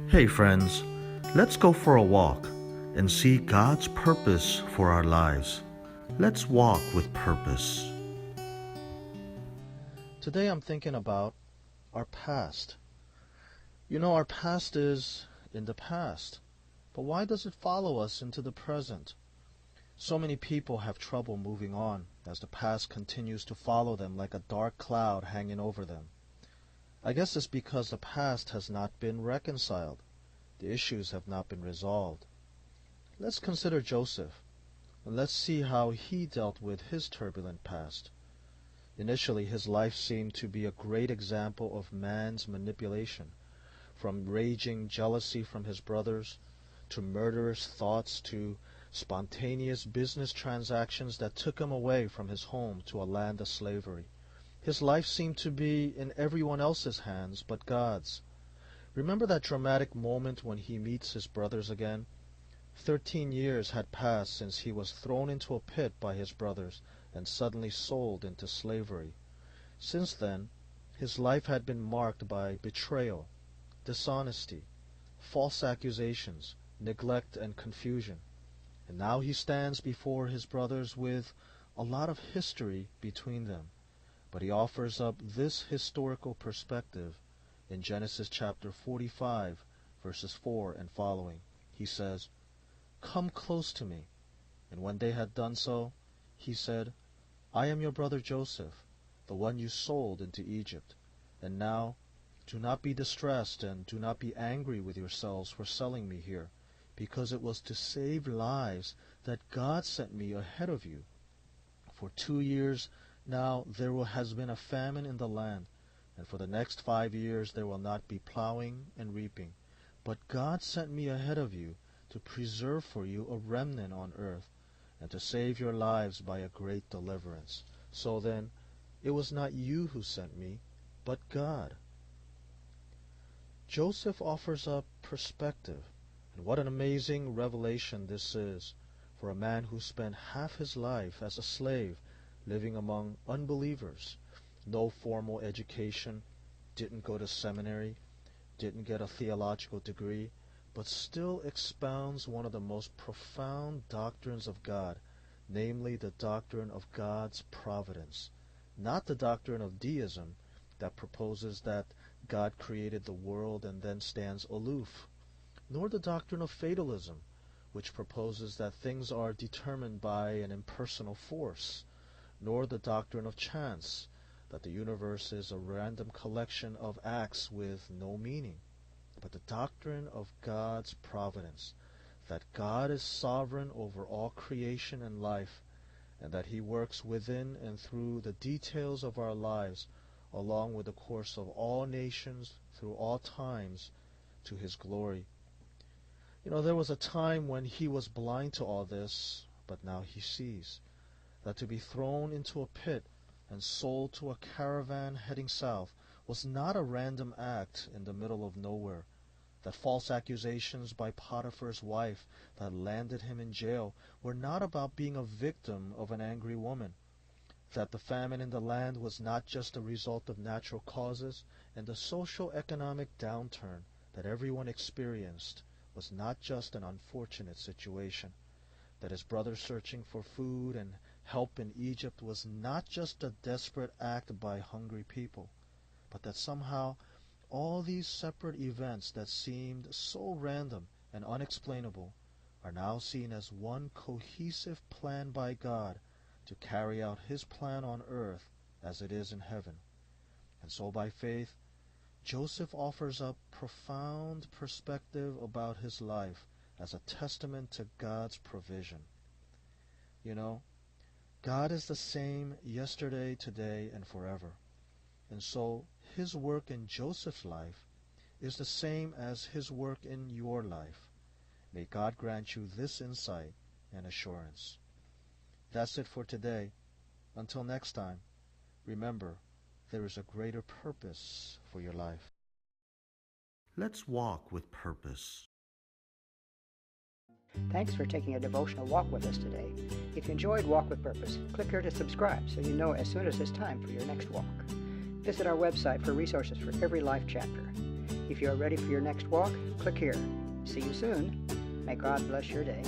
Hey friends, let's go for a walk and see God's purpose for our lives. Let's walk with purpose. Today I'm thinking about our past. Our past is in the past, but why does it follow us into the present? So many people have trouble moving on as the past continues to follow them like a dark cloud hanging over them. I guess it's because the past has not been reconciled. The issues have not been resolved. Let's consider Joseph, and let's see how he dealt with his turbulent past. Initially, his life seemed to be a great example of man's manipulation, from raging jealousy from his brothers, to murderous thoughts, to spontaneous business transactions that took him away from his home to a land of slavery. His life seemed to be in everyone else's hands but God's. Remember that dramatic moment when he meets his brothers again? 13 years had passed since he was thrown into a pit by his brothers and suddenly sold into slavery. Since then, his life had been marked by betrayal, dishonesty, false accusations, neglect, and confusion. And now he stands before his brothers with a lot of history between them. But he offers up this historical perspective in Genesis chapter 45, verses 4 and following. He says, "Come close to me." And when they had done so, he said, "I am your brother Joseph, the one you sold into Egypt. And now do not be distressed and do not be angry with yourselves for selling me here, because it was to save lives that God sent me ahead of you. For 2 years now has been a famine in the land, and for the next 5 years there will not be plowing and reaping. But God sent me ahead of you to preserve for you a remnant on earth, and to save your lives by a great deliverance. So then, it was not you who sent me, but God." Joseph offers up perspective, and what an amazing revelation this is for a man who spent half his life as a slave living among unbelievers, no formal education, didn't go to seminary, didn't get a theological degree, but still expounds one of the most profound doctrines of God, namely the doctrine of God's providence. Not the doctrine of deism that proposes that God created the world and then stands aloof, nor the doctrine of fatalism, which proposes that things are determined by an impersonal force, nor the doctrine of chance, that the universe is a random collection of acts with no meaning, but the doctrine of God's providence, that God is sovereign over all creation and life, and that he works within and through the details of our lives, along with the course of all nations through all times, to his glory. There was a time when he was blind to all this, but now he sees that to be thrown into a pit and sold to a caravan heading south was not a random act in the middle of nowhere, that false accusations by Potiphar's wife that landed him in jail were not about being a victim of an angry woman, that the famine in the land was not just a result of natural causes, and the social economic downturn that everyone experienced was not just an unfortunate situation, that his brother searching for food and help in Egypt was not just a desperate act by hungry people, but that somehow all these separate events that seemed so random and unexplainable are now seen as one cohesive plan by God to carry out his plan on earth as it is in heaven. And so by faith, Joseph offers up profound perspective about his life as a testament to God's provision. God is the same yesterday, today, and forever. And so his work in Joseph's life is the same as his work in your life. May God grant you this insight and assurance. That's it for today. Until next time, remember, there is a greater purpose for your life. Let's walk with purpose. Thanks for taking a devotional walk with us today. If you enjoyed Walk with Purpose, click here to subscribe so you know as soon as it's time for your next walk. Visit our website for resources for every life chapter. If you are ready for your next walk, click here. See you soon. May God bless your day.